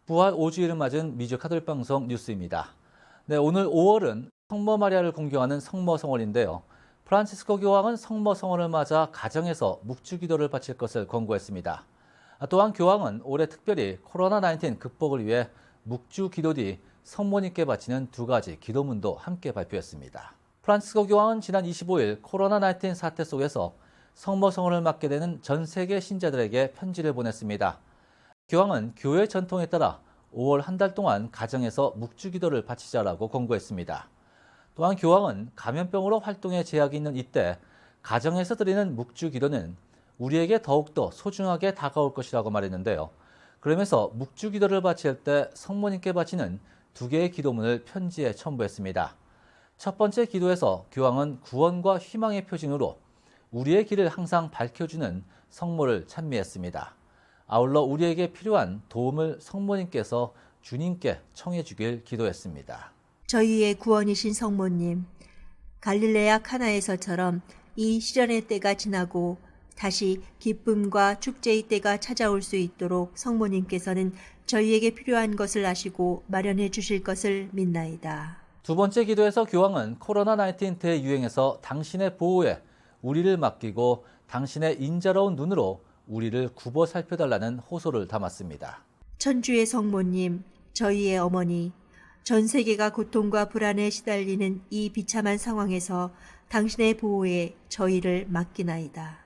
부활 5주일을 맞은 미주 카톨릭 방송 뉴스입니다. 네, 오늘 5월은 성모 마리아를 공경하는 성모성월인데요. 프란치스코 교황은 성모성월을 맞아 가정에서 묵주기도를 바칠 것을 권고했습니다. 또한 교황은 올해 특별히 코로나19 극복을 위해 묵주기도 뒤 성모님께 바치는 두 가지 기도문도 함께 발표했습니다. 프란치스코 교황은 지난 25일 코로나19 사태 속에서 성모성월을 맞게 되는 전 세계 신자들에게 편지를 보냈습니다. 교황은 교회 전통에 따라 5월 한 달 동안 가정에서 묵주기도를 바치자라고 권고했습니다. 또한 교황은 감염병으로 활동에 제약이 있는 이때 가정에서 드리는 묵주기도는 우리에게 더욱더 소중하게 다가올 것이라고 말했는데요. 그러면서 묵주기도를 바칠 때 성모님께 바치는 두 개의 기도문을 편지에 첨부했습니다. 첫 번째 기도에서 교황은 구원과 희망의 표징으로 우리의 길을 항상 밝혀주는 성모를 찬미했습니다. 아울러 우리에게 필요한 도움을 성모님께서 주님께 청해 주길 기도했습니다. 저희의 구원이신 성모님, 갈릴레아 카나에서처럼 이 시련의 때가 지나고 다시 기쁨과 축제의 때가 찾아올 수 있도록 성모님께서는 저희에게 필요한 것을 아시고 마련해 주실 것을 믿나이다. 두 번째 기도에서 교황은 코로나19 대유행에서 당신의 보호에 우리를 맡기고 당신의 인자로운 눈으로 우리를 굽어 살펴달라는 호소를 담았습니다. 천주의 성모님, 저희의 어머니, 전 세계가 고통과 불안에 시달리는 이 비참한 상황에서 당신의 보호에 저희를 맡기나이다.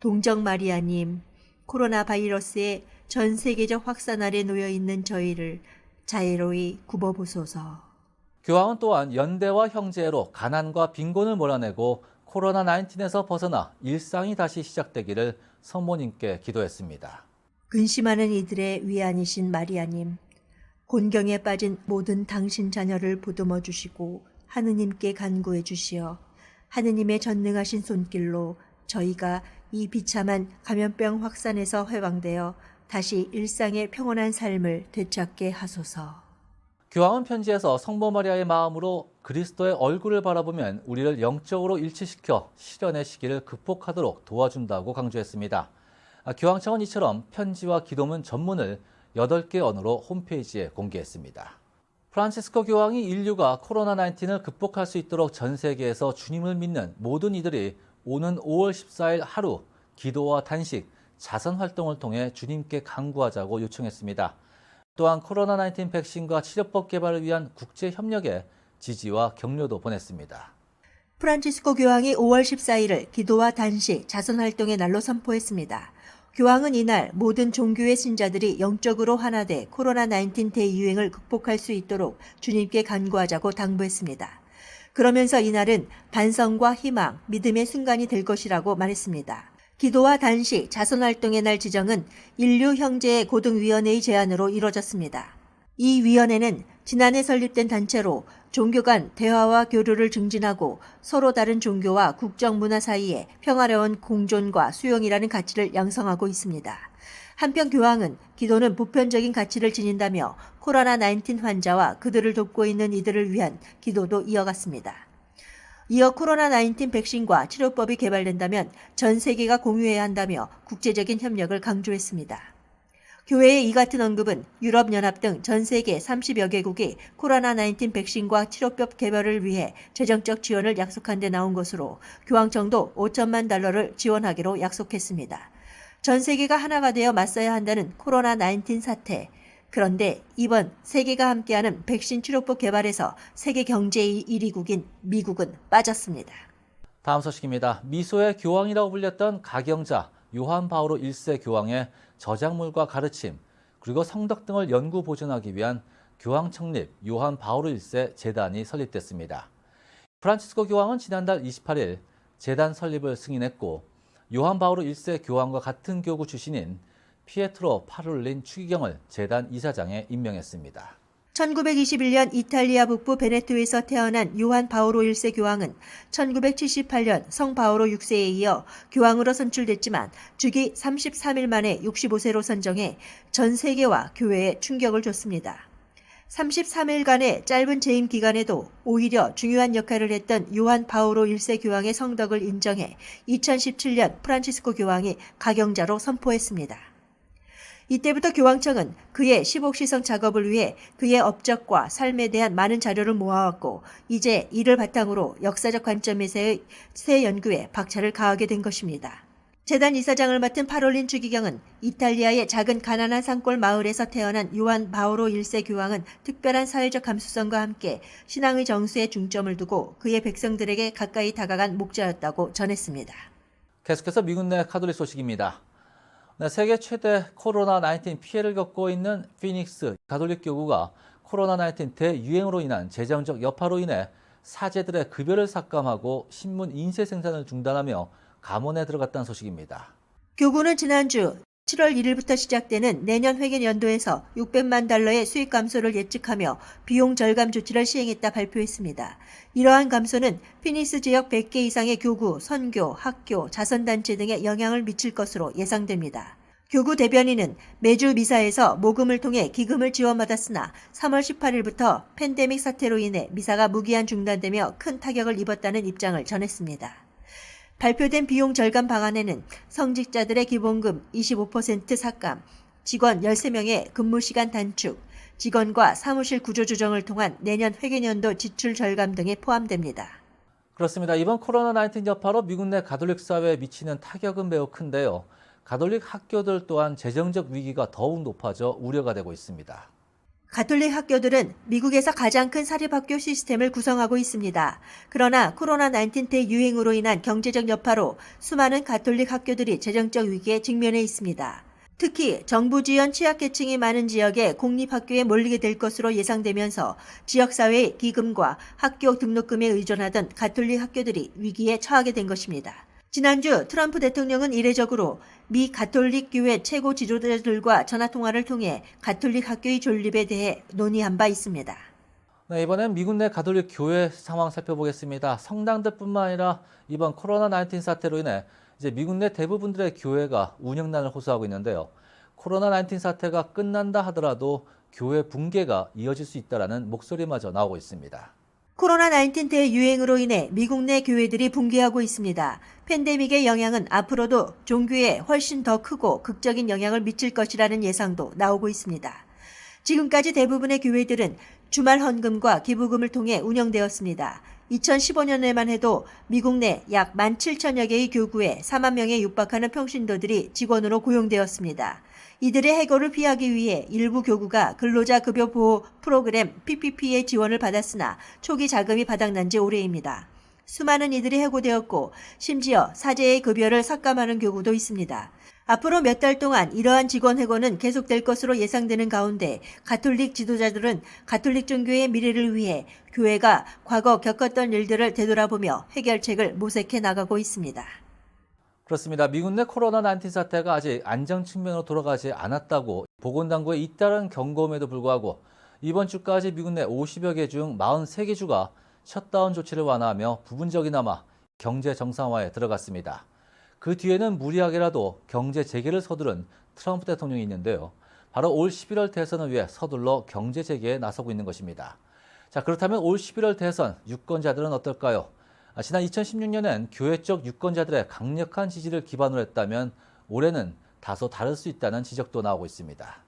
동정 마리아님, 코로나 바이러스의 전 세계적 확산 아래 놓여 있는 저희를 자애로이 굽어보소서. 교황은 또한 연대와 형제로 가난과 빈곤을 몰아내고 코로나19에서 벗어나 일상이 다시 시작되기를 성모님께 기도했습니다. 근심하는 이들의 위안이신 마리아님, 곤경에 빠진 모든 당신 자녀를 보듬어 주시고 하느님께 간구해 주시어 하느님의 전능하신 손길로 저희가 이 비참한 감염병 확산에서 해방되어 다시 일상의 평온한 삶을 되찾게 하소서. 교황은 편지에서 성모 마리아의 마음으로 그리스도의 얼굴을 바라보면 우리를 영적으로 일치시켜 시련의 시기를 극복하도록 도와준다고 강조했습니다. 교황청은 이처럼 편지와 기도문 전문을 8개 언어로 홈페이지에 공개했습니다. 프란치스코 교황이 인류가 코로나19을 극복할 수 있도록 전 세계에서 주님을 믿는 모든 이들이 오는 5월 14일 하루 기도와 단식, 자선 활동을 통해 주님께 간구하자고 요청했습니다. 또한 코로나19 백신과 치료법 개발을 위한 국제 협력에 지지와 격려도 보냈습니다. 프란치스코 교황이 5월 14일을 기도와 단식, 자선 활동의 날로 선포했습니다. 교황은 이날 모든 종교의 신자들이 영적으로 하나돼 코로나19 대유행을 극복할 수 있도록 주님께 간구하자고 당부했습니다. 그러면서 이날은 반성과 희망, 믿음의 순간이 될 것이라고 말했습니다. 기도와 단식, 자선활동의 날 지정은 인류 형제의 고등위원회의 제안으로 이뤄졌습니다. 이 위원회는 지난해 설립된 단체로 종교 간 대화와 교류를 증진하고 서로 다른 종교와 국정 문화 사이에 평화로운 공존과 수용이라는 가치를 양성하고 있습니다. 한편 교황은 기도는 보편적인 가치를 지닌다며 코로나19 환자와 그들을 돕고 있는 이들을 위한 기도도 이어갔습니다. 이어 코로나19 백신과 치료법이 개발된다면 전 세계가 공유해야 한다며 국제적인 협력을 강조했습니다. 교회의 이 같은 언급은 유럽연합 등 전 세계 30여 개국이 코로나19 백신과 치료법 개발을 위해 재정적 지원을 약속한 데 나온 것으로 교황청도 5천만 달러를 지원하기로 약속했습니다. 전 세계가 하나가 되어 맞서야 한다는 코로나19 사태. 그런데 이번 세계가 함께하는 백신 치료법 개발에서 세계 경제의 1위국인 미국은 빠졌습니다. 다음 소식입니다. 미소의 교황이라고 불렸던 가경자 요한 바오로 1세 교황의 저작물과 가르침, 그리고 성덕 등을 연구 보존하기 위한 교황 창립 요한 바오로 1세 재단이 설립됐습니다. 프란치스코 교황은 지난달 28일 재단 설립을 승인했고 요한 바오로 1세 교황과 같은 교구 출신인 피에트로 파롤린 추기경을 재단 이사장에 임명했습니다. 1921년 이탈리아 북부 베네토에서 태어난 요한 바오로 1세 교황은 1978년 성 바오로 6세에 이어 교황으로 선출됐지만 주기 33일 만에 65세로 선정해 전 세계와 교회에 충격을 줬습니다. 33일간의 짧은 재임 기간에도 오히려 중요한 역할을 했던 요한 바오로 1세 교황의 성덕을 인정해 2017년 프란치스코 교황이 가경자로 선포했습니다. 이때부터 교황청은 그의 시복시성 작업을 위해 그의 업적과 삶에 대한 많은 자료를 모아왔고 이제 이를 바탕으로 역사적 관점에서의 새 연구에 박차를 가하게 된 것입니다. 재단 이사장을 맡은 파롤린 주기경은 이탈리아의 작은 가난한 산골 마을에서 태어난 요한 바오로 1세 교황은 특별한 사회적 감수성과 함께 신앙의 정수에 중점을 두고 그의 백성들에게 가까이 다가간 목자였다고 전했습니다. 계속해서 미국 내 가톨릭 소식입니다. 세계 최대 코로나19 피해를 겪고 있는 피닉스 가톨릭 교구가 코로나19 대유행으로 인한 재정적 여파로 인해 사제들의 급여를 삭감하고 신문 인쇄 생산을 중단하며 감원에 들어갔다는 소식입니다. 교구는 지난주 7월 1일부터 시작되는 내년 회계 연도에서 600만 달러의 수익 감소를 예측하며 비용 절감 조치를 시행했다 발표했습니다. 이러한 감소는 피닉스 지역 100개 이상의 교구, 선교, 학교, 자선단체 등에 영향을 미칠 것으로 예상됩니다. 교구 대변인은 매주 미사에서 모금을 통해 기금을 지원받았으나 3월 18일부터 팬데믹 사태로 인해 미사가 무기한 중단되며 큰 타격을 입었다는 입장을 전했습니다. 발표된 비용 절감 방안에는 성직자들의 기본금 25% 삭감, 직원 13명의 근무시간 단축, 직원과 사무실 구조 조정을 통한 내년 회계연도 지출 절감 등이 포함됩니다. 그렇습니다. 이번 코로나19 여파로 미국 내 가톨릭 사회에 미치는 타격은 매우 큰데요. 가톨릭 학교들 또한 재정적 위기가 더욱 높아져 우려가 되고 있습니다. 가톨릭 학교들은 미국에서 가장 큰 사립학교 시스템을 구성하고 있습니다. 그러나 코로나19 대유행으로 인한 경제적 여파로 수많은 가톨릭 학교들이 재정적 위기에 직면해 있습니다. 특히 정부 지원 취약계층이 많은 지역의 공립학교에 몰리게 될 것으로 예상되면서 지역사회의 기금과 학교 등록금에 의존하던 가톨릭 학교들이 위기에 처하게 된 것입니다. 지난주 트럼프 대통령은 이례적으로 미 가톨릭 교회 최고 지도자들과 전화통화를 통해 가톨릭 학교의 존립에 대해 논의한 바 있습니다. 네, 이번엔 미국 내 가톨릭 교회 상황 살펴보겠습니다. 성당들뿐만 아니라 이번 코로나19 사태로 인해 이제 미국 내 대부분들의 교회가 운영난을 호소하고 있는데요. 코로나19 사태가 끝난다 하더라도 교회 붕괴가 이어질 수 있다는 목소리마저 나오고 있습니다. 코로나19 대유행으로 인해 미국 내 교회들이 붕괴하고 있습니다. 팬데믹의 영향은 앞으로도 종교에 훨씬 더 크고 극적인 영향을 미칠 것이라는 예상도 나오고 있습니다. 지금까지 대부분의 교회들은 주말 헌금과 기부금을 통해 운영되었습니다. 2015년에만 해도 미국 내 약 17,000여 개의 교구에 4만 명에 육박하는 평신도들이 직원으로 고용되었습니다. 이들의 해고를 피하기 위해 일부 교구가 근로자 급여 보호 프로그램 PPP의 지원을 받았으나 초기 자금이 바닥난 지 오래입니다. 수많은 이들이 해고되었고 심지어 사제의 급여를 삭감하는 교구도 있습니다. 앞으로 몇 달 동안 이러한 직원 해고는 계속될 것으로 예상되는 가운데 가톨릭 지도자들은 가톨릭 종교의 미래를 위해 교회가 과거 겪었던 일들을 되돌아보며 해결책을 모색해 나가고 있습니다. 그렇습니다. 미국 내 코로나19 사태가 아직 안정 측면으로 돌아가지 않았다고 보건당국의 잇따른 경고음에도 불구하고 이번 주까지 미국 내 50여 개 중 43개 주가 셧다운 조치를 완화하며 부분적이나마 경제 정상화에 들어갔습니다. 그 뒤에는 무리하게라도 경제 재개를 서두른 트럼프 대통령이 있는데요. 바로 올 11월 대선을 위해 서둘러 경제 재개에 나서고 있는 것입니다. 자, 그렇다면 올 11월 대선 유권자들은 어떨까요? 지난 2016년엔 교회 쪽 유권자들의 강력한 지지를 기반으로 했다면 올해는 다소 다를 수 있다는 지적도 나오고 있습니다.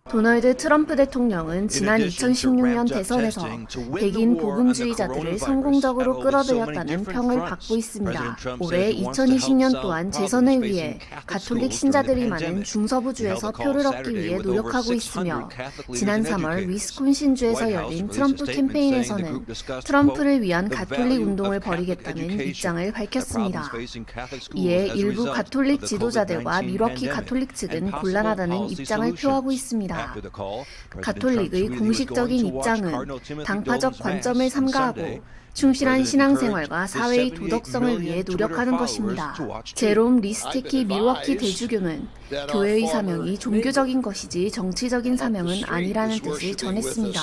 도널드 트럼프 대통령은 지난 2016년 대선에서 백인 복음주의자들을 성공적으로 끌어들였다는 평을 받고 있습니다. 올해 2020년 또한 재선을 위해 가톨릭 신자들이 많은 중서부주에서 표를 얻기 위해 노력하고 있으며 지난 3월 위스콘신주에서 열린 트럼프 캠페인에서는 트럼프를 위한 가톨릭 운동을 벌이겠다는 입장을 밝혔습니다. 이에 일부 가톨릭 지도자들과 밀워키 가톨릭 측은 곤란하다는 입장을 표하고 있습니다. 가톨릭의 공식적인 입장은 당파적 관점을 삼가하고 충실한 신앙생활과 사회의 도덕성을 위해 노력하는 것입니다. 제롬 리스테키 밀워키 대주교는 교회의 사명이 종교적인 것이지 정치적인 사명은 아니라는 뜻을 전했습니다.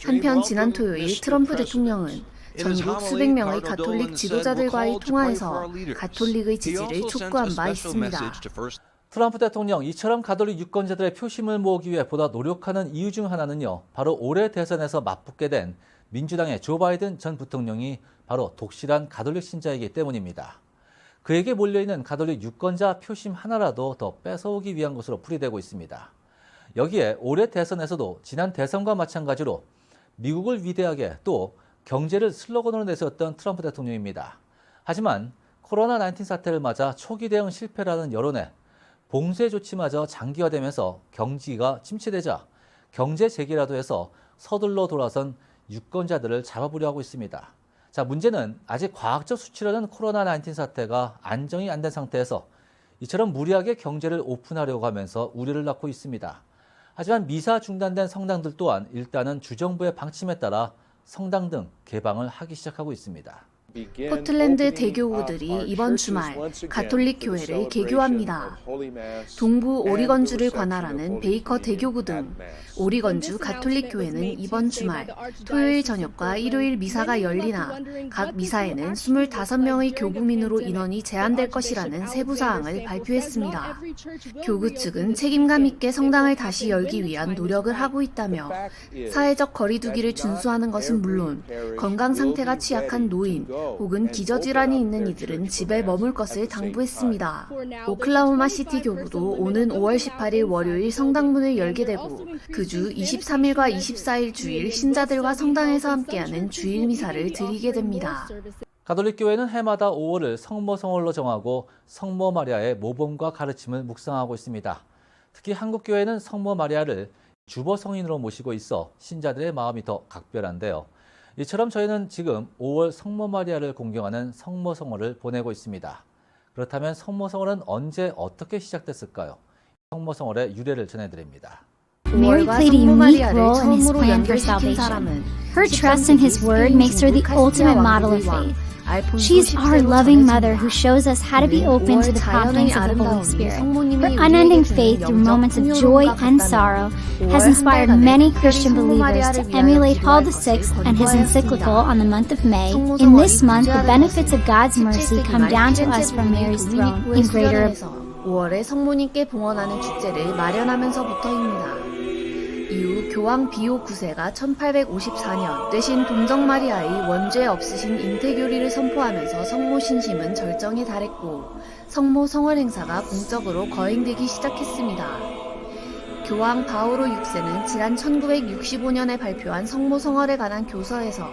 한편 지난 토요일 트럼프 대통령은 전국 수백 명의 가톨릭 지도자들과의 통화에서 가톨릭의 지지를 촉구한 바 있습니다. 트럼프 대통령 이처럼 가톨릭 유권자들의 표심을 모으기 위해 보다 노력하는 이유 중 하나는요. 바로 올해 대선에서 맞붙게 된 민주당의 조 바이든 전 부통령이 바로 독실한 가톨릭 신자이기 때문입니다. 그에게 몰려있는 가톨릭 유권자 표심 하나라도 더 뺏어오기 위한 것으로 풀이되고 있습니다. 여기에 올해 대선에서도 지난 대선과 마찬가지로 미국을 위대하게 또 경제를 슬로건으로 내세웠던 트럼프 대통령입니다. 하지만 코로나19 사태를 맞아 초기 대응 실패라는 여론에 봉쇄 조치마저 장기화되면서 경기가 침체되자 경제 재개라도 해서 서둘러 돌아선 유권자들을 잡아보려 하고 있습니다. 자, 문제는 아직 과학적 수치로는 코로나19 사태가 안정이 안 된 상태에서 이처럼 무리하게 경제를 오픈하려고 하면서 우려를 낳고 있습니다. 하지만 미사 중단된 성당들 또한 일단은 주정부의 방침에 따라 성당 등 개방을 하기 시작하고 있습니다. 포틀랜드 대교우들이 이번 주말 가톨릭 교회를 개교합니다. 동부 오리건주를 관할하는 베이커 대교구 등 오리건주 가톨릭 교회는 이번 주말 토요일 저녁과 일요일 미사가 열리나 각 미사에는 25명의 교구민으로 인원이 제한될 것이라는 세부 사항을 발표했습니다. 교구 측은 책임감 있게 성당을 다시 열기 위한 노력을 하고 있다며 사회적 거리두기를 준수하는 것은 물론 건강 상태가 취약한 노인 혹은 기저질환이 있는 이들은 집에 머물 것을 당부했습니다. 오클라호마 시티 교구도 오는 5월 18일 월요일 성당문을 열게 되고 그 주 23일과 24일 주일 신자들과 성당에서 함께하는 주일 미사를 드리게 됩니다. 가톨릭 교회는 해마다 5월을 성모 성월로 정하고 성모 마리아의 모범과 가르침을 묵상하고 있습니다. 특히 한국 교회는 성모 마리아를 주보 성인으로 모시고 있어 신자들의 마음이 더 각별한데요. 이처럼 저희는 지금 5월 성모 마리아를 공경하는 성모 성월을 보내고 있습니다. 그렇다면 성모 성월은 언제 어떻게 시작됐을까요? 성모 성월의 유래를 전해드립니다. Mary played a unique role in his plan for salvation. Her trust in his word makes her the ultimate model of faith. She's our loving mother who shows us how to be open to the promptings of the Holy Spirit. Her unending faith through moments of joy and sorrow has inspired many Christian believers to emulate Paul VI and his encyclical on the month of May. In this month, the benefits of God's mercy come down to us from Mary's throne in greater abundance. 5월에 성모님께 봉헌하는 축제를 마련하면서부터입니다. 이후 교황 비오 9세가 1854년 되신 동정 마리아의 원죄 없으신 잉태교리를 선포하면서 성모 신심은 절정에 달했고 성모 성월 행사가 공적으로 거행되기 시작했습니다. 교황 바오로 6세는 지난 1965년에 발표한 성모 성월에 관한 교서에서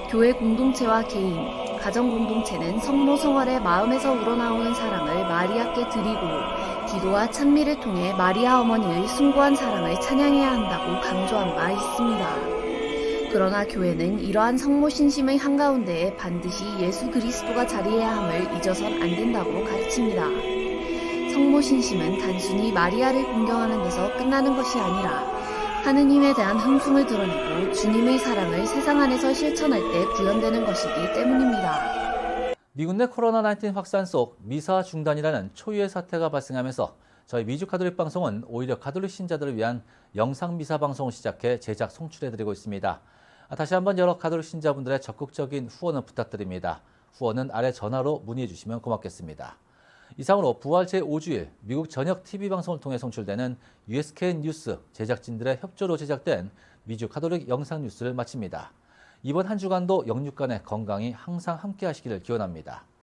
교회 공동체와 개인, 가정 공동체는 성모 성월의 마음에서 우러나오는 사랑을 마리아께 드리고 기도와 찬미를 통해 마리아 어머니의 숭고한 사랑을 찬양해야 한다고 강조한 바 있습니다. 그러나 교회는 이러한 성모 신심의 한가운데에 반드시 예수 그리스도가 자리해야 함을 잊어선 안 된다고 가르칩니다. 성모 신심은 단순히 마리아를 공경하는 데서 끝나는 것이 아니라 하느님에 대한 흥숭을 드러내고 주님의 사랑을 세상 안에서 실천할 때 구현되는 것이기 때문입니다. 미국 내 코로나19 확산 속 미사 중단이라는 초유의 사태가 발생하면서 저희 미주 가톨릭 방송은 오히려 가톨릭 신자들을 위한 영상 미사 방송을 시작해 제작 송출해드리고 있습니다. 다시 한번 여러 가톨릭 신자분들의 적극적인 후원을 부탁드립니다. 후원은 아래 전화로 문의해 주시면 고맙겠습니다. 이상으로 부활 제5주일 미국 전역 TV 방송을 통해 송출되는 USKN 뉴스 제작진들의 협조로 제작된 미주 가톨릭 영상 뉴스를 마칩니다. 이번 한 주간도 영육간의 건강이 항상 함께 하시기를 기원합니다.